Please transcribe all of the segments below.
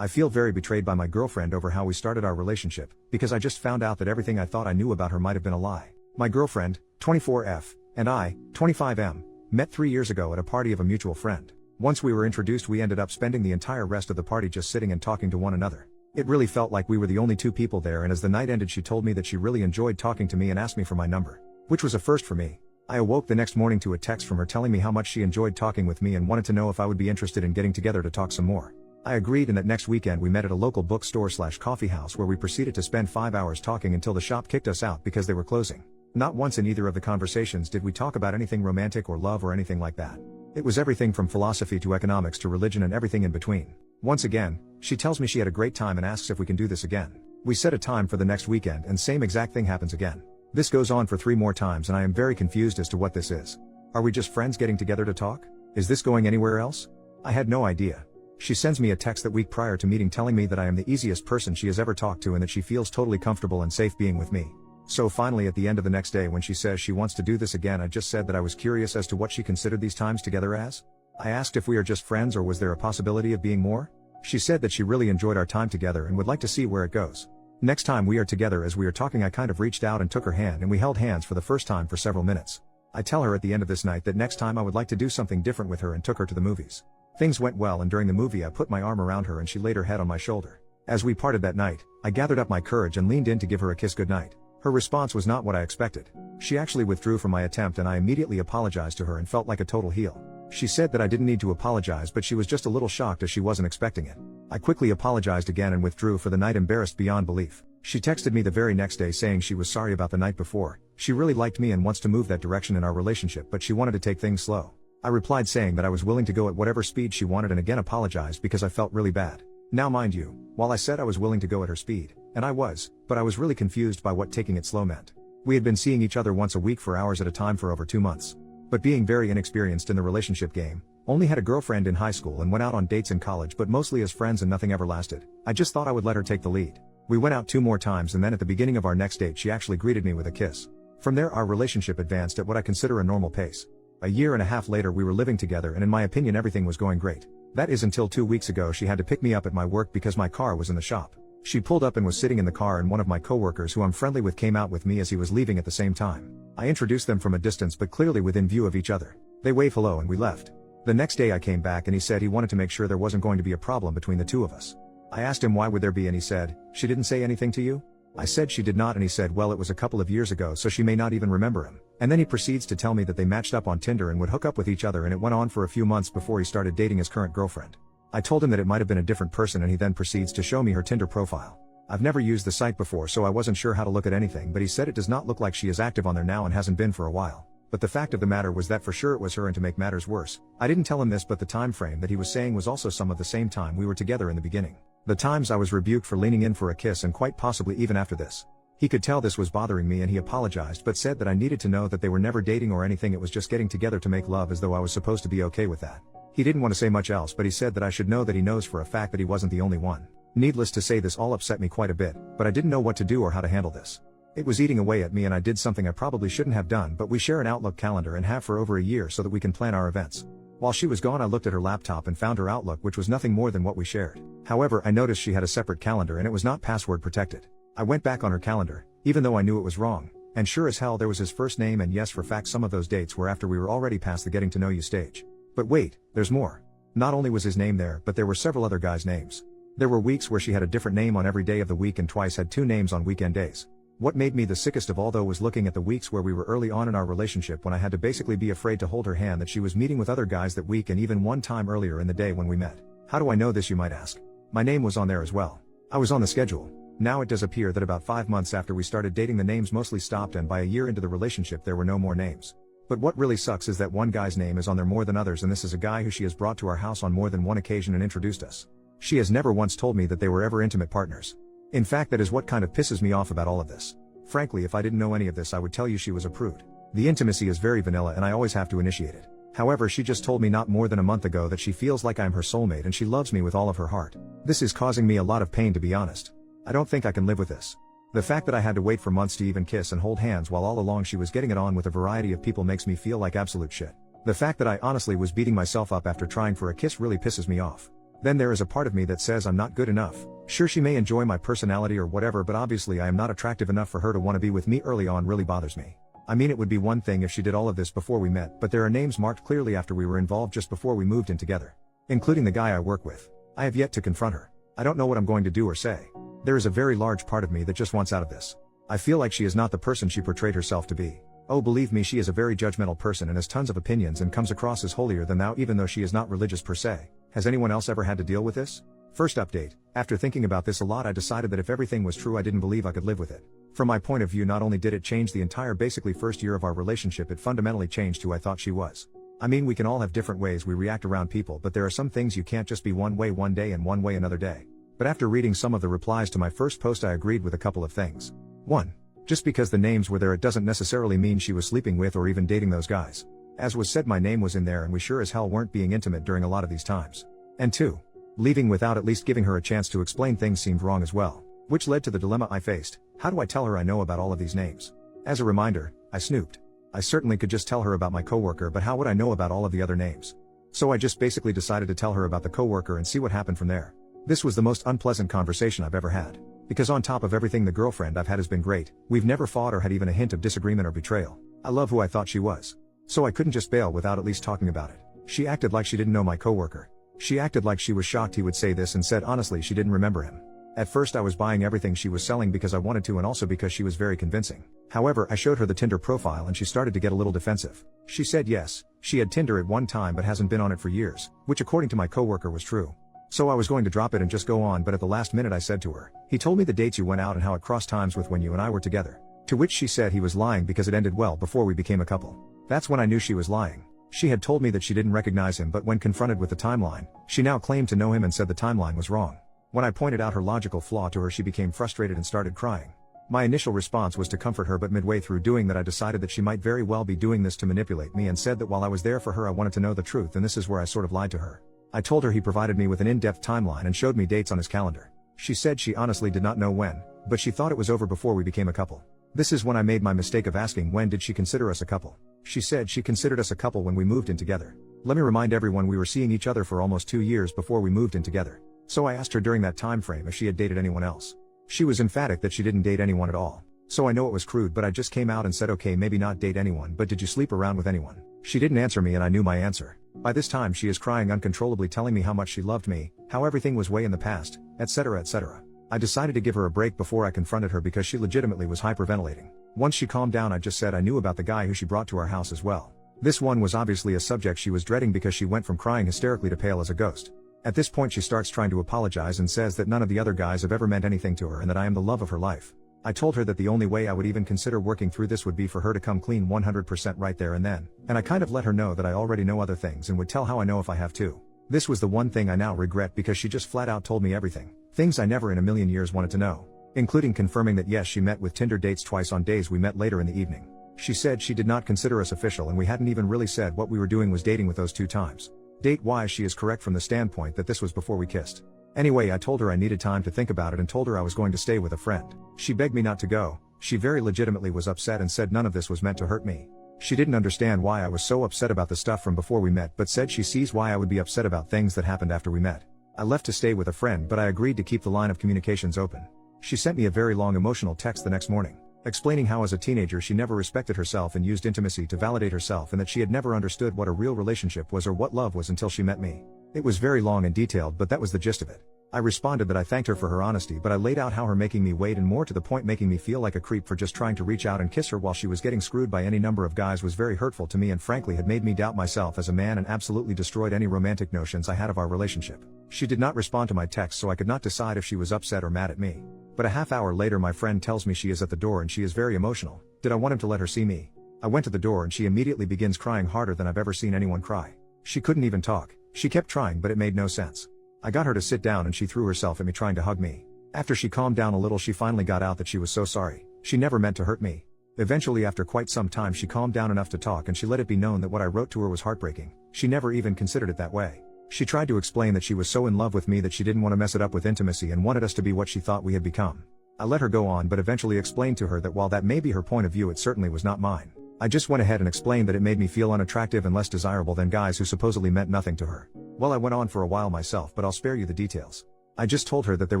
I feel very betrayed by my girlfriend over how we started our relationship, because I just found out that everything I thought I knew about her might have been a lie. My girlfriend, 24F, and I, 25M, met 3 years ago at a party of a mutual friend. Once we were introduced, we ended up spending the entire rest of the party just sitting and talking to one another. It really felt like we were the only two people there, and as the night ended she told me that she really enjoyed talking to me and asked me for my number, which was a first for me. I awoke the next morning to a text from her telling me how much she enjoyed talking with me and wanted to know if I would be interested in getting together to talk some more. I agreed, and that next weekend we met at a local bookstore/coffee house where we proceeded to spend 5 hours talking until the shop kicked us out because they were closing. Not once in either of the conversations did we talk about anything romantic or love or anything like that. It was everything from philosophy to economics to religion and everything in between. Once again, she tells me she had a great time and asks if we can do this again. We set a time for the next weekend and same exact thing happens again. This goes on for 3 more times and I am very confused as to what this is. Are we just friends getting together to talk? Is this going anywhere else? I had no idea. She sends me a text that week prior to meeting telling me that I am the easiest person she has ever talked to and that she feels totally comfortable and safe being with me. So finally at the end of the next day when she says she wants to do this again, I just said that I was curious as to what she considered these times together as. I asked if we are just friends or was there a possibility of being more? She said that she really enjoyed our time together and would like to see where it goes. Next time we are together, as we are talking, I kind of reached out and took her hand and we held hands for the first time for several minutes. I tell her at the end of this night that next time I would like to do something different with her and took her to the movies. Things went well and during the movie I put my arm around her and she laid her head on my shoulder. As we parted that night, I gathered up my courage and leaned in to give her a kiss goodnight. Her response was not what I expected. She actually withdrew from my attempt and I immediately apologized to her and felt like a total heel. She said that I didn't need to apologize, but she was just a little shocked as she wasn't expecting it. I quickly apologized again and withdrew for the night, embarrassed beyond belief. She texted me the very next day saying she was sorry about the night before. She really liked me and wants to move that direction in our relationship, but she wanted to take things slow. I replied saying that I was willing to go at whatever speed she wanted and again apologized because I felt really bad. Now mind you, while I said I was willing to go at her speed, and I was, but I was really confused by what taking it slow meant. We had been seeing each other once a week for hours at a time for over 2 months. But being very inexperienced in the relationship game, only had a girlfriend in high school and went out on dates in college but mostly as friends and nothing ever lasted. I just thought I would let her take the lead. We went out 2 more times and then at the beginning of our next date she actually greeted me with a kiss. From there our relationship advanced at what I consider a normal pace. A year and a half later we were living together and in my opinion everything was going great. That is until 2 weeks ago she had to pick me up at my work because my car was in the shop. She pulled up and was sitting in the car and one of my coworkers who I'm friendly with came out with me as he was leaving at the same time. I introduced them from a distance but clearly within view of each other. They waved hello and we left. The next day I came back and he said he wanted to make sure there wasn't going to be a problem between the two of us. I asked him why would there be and he said, "She didn't say anything to you?" I said she did not and he said well it was a couple of years ago so she may not even remember him. And then he proceeds to tell me that they matched up on Tinder and would hook up with each other and it went on for a few months before he started dating his current girlfriend. I told him that it might have been a different person and he then proceeds to show me her Tinder profile. I've never used the site before so I wasn't sure how to look at anything, but he said it does not look like she is active on there now and hasn't been for a while. But the fact of the matter was that for sure it was her, and to make matters worse, I didn't tell him this, but the time frame that he was saying was also some of the same time we were together in the beginning. The times I was rebuked for leaning in for a kiss and quite possibly even after this. He could tell this was bothering me and he apologized but said that I needed to know that they were never dating or anything, it was just getting together to make love, as though I was supposed to be okay with that. He didn't want to say much else, but he said that I should know that he knows for a fact that he wasn't the only one. Needless to say, this all upset me quite a bit, but I didn't know what to do or how to handle this. It was eating away at me and I did something I probably shouldn't have done, but we share an Outlook calendar and have for over a year so that we can plan our events. While she was gone I looked at her laptop and found her Outlook, which was nothing more than what we shared. However, I noticed she had a separate calendar and it was not password protected. I went back on her calendar, even though I knew it was wrong, and sure as hell there was his first name, and yes, for fact some of those dates were after we were already past the getting to know you stage. But wait, there's more. Not only was his name there, but there were several other guys' names. There were weeks where she had a different name on every day of the week and twice had 2 names on weekend days. What made me the sickest of all though was looking at the weeks where we were early on in our relationship when I had to basically be afraid to hold her hand, that she was meeting with other guys that week and even one time earlier in the day when we met. How do I know this, you might ask? My name was on there as well. I was on the schedule. Now it does appear that about 5 months after we started dating the names mostly stopped, and by a year into the relationship there were no more names. But what really sucks is that one guy's name is on there more than others, and this is a guy who she has brought to our house on more than one occasion and introduced us. She has never once told me that they were ever intimate partners. In fact, that is what kind of pisses me off about all of this. Frankly, if I didn't know any of this I would tell you she was a prude. The intimacy is very vanilla and I always have to initiate it. However, she just told me not more than a month ago that she feels like I'm her soulmate and she loves me with all of her heart. This is causing me a lot of pain, to be honest. I don't think I can live with this. The fact that I had to wait for months to even kiss and hold hands while all along she was getting it on with a variety of people makes me feel like absolute shit. The fact that I honestly was beating myself up after trying for a kiss really pisses me off. Then there is a part of me that says I'm not good enough. Sure, she may enjoy my personality or whatever, but obviously I am not attractive enough for her to want to be with me early on. Really bothers me. I mean, it would be one thing if she did all of this before we met, but there are names marked clearly after we were involved just before we moved in together. Including the guy I work with. I have yet to confront her. I don't know what I'm going to do or say. There is a very large part of me that just wants out of this. I feel like she is not the person she portrayed herself to be. Oh, believe me, she is a very judgmental person and has tons of opinions and comes across as holier than thou even though she is not religious per se. Has anyone else ever had to deal with this? First update. After thinking about this a lot, I decided that if everything was true, I didn't believe I could live with it. From my point of view, not only did it change the entire basically first year of our relationship, it fundamentally changed who I thought she was. I mean, we can all have different ways we react around people, but there are some things you can't just be one way one day and one way another day. But after reading some of the replies to my first post, I agreed with a couple of things. 1. Just because the names were there, it doesn't necessarily mean she was sleeping with or even dating those guys. As was said, my name was in there and we sure as hell weren't being intimate during a lot of these times. And 2. Leaving without at least giving her a chance to explain things seemed wrong as well. Which led to the dilemma I faced. How do I tell her I know about all of these names? As a reminder, I snooped. I certainly could just tell her about my coworker, but how would I know about all of the other names? So I just basically decided to tell her about the coworker and see what happened from there. This was the most unpleasant conversation I've ever had. Because on top of everything, the girlfriend I've had has been great. We've never fought or had even a hint of disagreement or betrayal. I love who I thought she was. So I couldn't just bail without at least talking about it. She acted like she didn't know my coworker. She acted like she was shocked he would say this and said honestly she didn't remember him. At first I was buying everything she was selling because I wanted to and also because she was very convincing. However, I showed her the Tinder profile and she started to get a little defensive. She said yes, she had Tinder at one time but hasn't been on it for years, which according to my coworker was true. So I was going to drop it and just go on, but at the last minute I said to her, he told me the dates you went out and how it crossed times with when you and I were together. To which she said he was lying because it ended well before we became a couple. That's when I knew she was lying. She had told me that she didn't recognize him, but when confronted with the timeline, she now claimed to know him and said the timeline was wrong. When I pointed out her logical flaw to her, she became frustrated and started crying. My initial response was to comfort her, but midway through doing that I decided that she might very well be doing this to manipulate me and said that while I was there for her I wanted to know the truth, and this is where I sort of lied to her. I told her he provided me with an in-depth timeline and showed me dates on his calendar. She said she honestly did not know when, but she thought it was over before we became a couple. This is when I made my mistake of asking when did she consider us a couple. She said she considered us a couple when we moved in together. Let me remind everyone we were seeing each other for almost 2 years before we moved in together. So I asked her during that time frame if she had dated anyone else. She was emphatic that she didn't date anyone at all. So I know it was crude, but I just came out and said okay, maybe not date anyone, but did you sleep around with anyone? She didn't answer me and I knew my answer. By this time she is crying uncontrollably, telling me how much she loved me, how everything was way in the past, etc., etc. I decided to give her a break before I confronted her because she legitimately was hyperventilating. Once she calmed down I just said I knew about the guy who she brought to our house as well. This one was obviously a subject she was dreading because she went from crying hysterically to pale as a ghost. At this point she starts trying to apologize and says that none of the other guys have ever meant anything to her and that I am the love of her life. I told her that the only way I would even consider working through this would be for her to come clean 100% right there and then, and I kind of let her know that I already know other things and would tell how I know if I have to. This was the one thing I now regret because she just flat out told me everything, things I never in a million years wanted to know, including confirming that yes, she met with Tinder dates twice on days we met later in the evening. She said she did not consider us official and we hadn't even really said what we were doing was dating with those 2 times. Date-wise she is correct from the standpoint that this was before we kissed. Anyway, I told her I needed time to think about it and told her I was going to stay with a friend. She begged me not to go. She very legitimately was upset and said none of this was meant to hurt me. She didn't understand why I was so upset about the stuff from before we met, but said she sees why I would be upset about things that happened after we met. I left to stay with a friend, but I agreed to keep the line of communications open. She sent me a very long emotional text the next morning, explaining how as a teenager she never respected herself and used intimacy to validate herself and that she had never understood what a real relationship was or what love was until she met me. It was very long and detailed, but that was the gist of it. I responded that I thanked her for her honesty, but I laid out how her making me wait and more to the point making me feel like a creep for just trying to reach out and kiss her while she was getting screwed by any number of guys was very hurtful to me and frankly had made me doubt myself as a man and absolutely destroyed any romantic notions I had of our relationship. She did not respond to my text, so I could not decide if she was upset or mad at me. But a half hour later my friend tells me she is at the door and she is very emotional. Did I want him to let her see me? I went to the door and she immediately begins crying harder than I've ever seen anyone cry. She couldn't even talk. She kept trying but it made no sense. I got her to sit down and she threw herself at me trying to hug me. After she calmed down a little she finally got out that she was so sorry. She never meant to hurt me. Eventually after quite some time she calmed down enough to talk and she let it be known that what I wrote to her was heartbreaking. She never even considered it that way. She tried to explain that she was so in love with me that she didn't want to mess it up with intimacy and wanted us to be what she thought we had become. I let her go on but eventually explained to her that while that may be her point of view it certainly was not mine. I just went ahead and explained that it made me feel unattractive and less desirable than guys who supposedly meant nothing to her. Well, I went on for a while myself, but I'll spare you the details. I just told her that there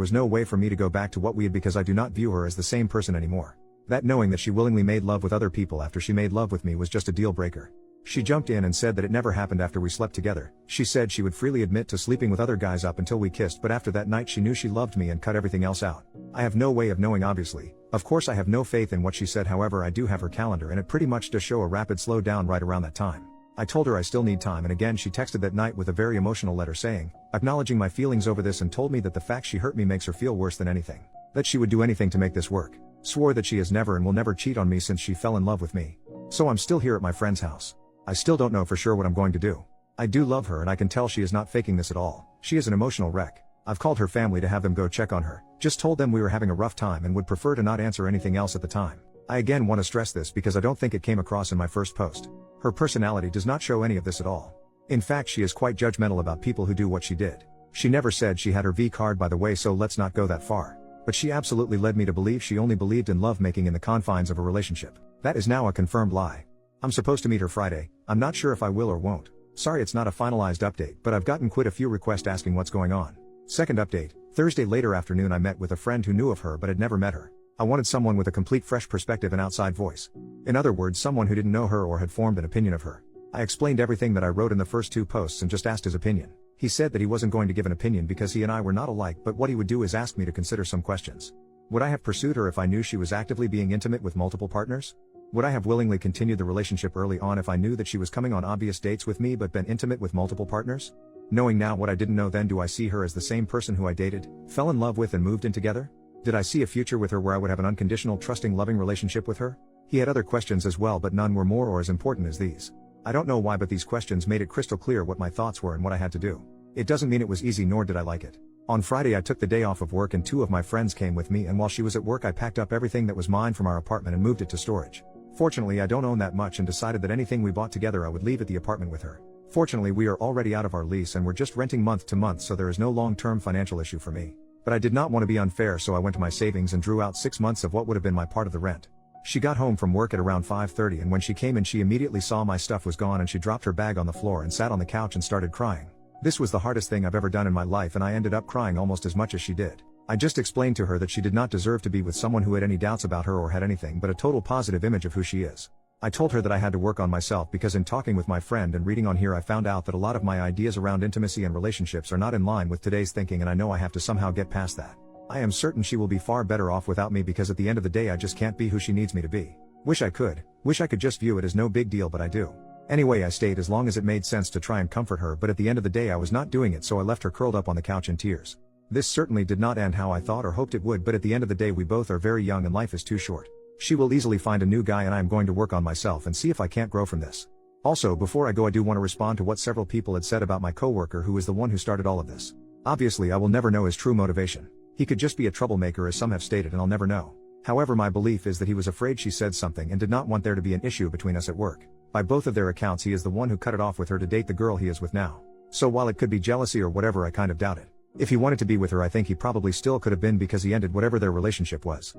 was no way for me to go back to what we had because I do not view her as the same person anymore. That knowing that she willingly made love with other people after she made love with me was just a deal breaker. She jumped in and said that it never happened after we slept together. She said she would freely admit to sleeping with other guys up until we kissed, but after that night she knew she loved me and cut everything else out. I have no way of knowing, obviously. Of course I have no faith in what she said, however I do have her calendar and it pretty much does show a rapid slowdown right around that time. I told her I still need time, and again she texted that night with a very emotional letter saying, acknowledging my feelings over this, and told me that the fact she hurt me makes her feel worse than anything. That she would do anything to make this work. Swore that she has never and will never cheat on me since she fell in love with me. So I'm still here at my friend's house. I still don't know for sure what I'm going to do. I do love her and I can tell she is not faking this at all. She is an emotional wreck. I've called her family to have them go check on her. Just told them we were having a rough time and would prefer to not answer anything else at the time. I again want to stress this because I don't think it came across in my first post. Her personality does not show any of this at all. In fact, she is quite judgmental about people who do what she did. She never said she had her V card, by the way, so let's not go that far. But she absolutely led me to believe she only believed in lovemaking in the confines of a relationship. That is now a confirmed lie. I'm supposed to meet her Friday. I'm not sure if I will or won't. Sorry it's not a finalized update, but I've gotten quite a few requests asking what's going on. Second update, Thursday later afternoon I met with a friend who knew of her but had never met her. I wanted someone with a complete fresh perspective and outside voice. In other words, someone who didn't know her or had formed an opinion of her. I explained everything that I wrote in the first 2 posts and just asked his opinion. He said that he wasn't going to give an opinion because he and I were not alike, but what he would do is ask me to consider some questions. Would I have pursued her if I knew she was actively being intimate with multiple partners? Would I have willingly continued the relationship early on if I knew that she was coming on obvious dates with me but been intimate with multiple partners? Knowing now what I didn't know then, do I see her as the same person who I dated, fell in love with and moved in together? Did I see a future with her where I would have an unconditional, trusting, loving relationship with her? He had other questions as well, but none were more or as important as these. I don't know why, but these questions made it crystal clear what my thoughts were and what I had to do. It doesn't mean it was easy, nor did I like it. On Friday I took the day off of work and 2 of my friends came with me, and while she was at work I packed up everything that was mine from our apartment and moved it to storage. Fortunately I don't own that much and decided that anything we bought together I would leave at the apartment with her. Fortunately we are already out of our lease and we're just renting month to month, so there is no long-term financial issue for me. But I did not want to be unfair, so I went to my savings and drew out 6 months of what would have been my part of the rent. She got home from work at around 5:30, and when she came in she immediately saw my stuff was gone and she dropped her bag on the floor and sat on the couch and started crying. This was the hardest thing I've ever done in my life, and I ended up crying almost as much as she did. I just explained to her that she did not deserve to be with someone who had any doubts about her or had anything but a total positive image of who she is. I told her that I had to work on myself because in talking with my friend and reading on here I found out that a lot of my ideas around intimacy and relationships are not in line with today's thinking, and I know I have to somehow get past that. I am certain she will be far better off without me because at the end of the day I just can't be who she needs me to be. Wish I could just view it as no big deal, but I do. Anyway, I stayed as long as it made sense to try and comfort her, but at the end of the day I was not doing it, so I left her curled up on the couch in tears. This certainly did not end how I thought or hoped it would, but at the end of the day we both are very young and life is too short. She will easily find a new guy and I am going to work on myself and see if I can't grow from this. Also, before I go, I do want to respond to what several people had said about my coworker who is the one who started all of this. Obviously I will never know his true motivation. He could just be a troublemaker as some have stated, and I'll never know. However, my belief is that he was afraid she said something and did not want there to be an issue between us at work. By both of their accounts he is the one who cut it off with her to date the girl he is with now. So while it could be jealousy or whatever, I kind of doubt it. If he wanted to be with her I think he probably still could have been, because he ended whatever their relationship was.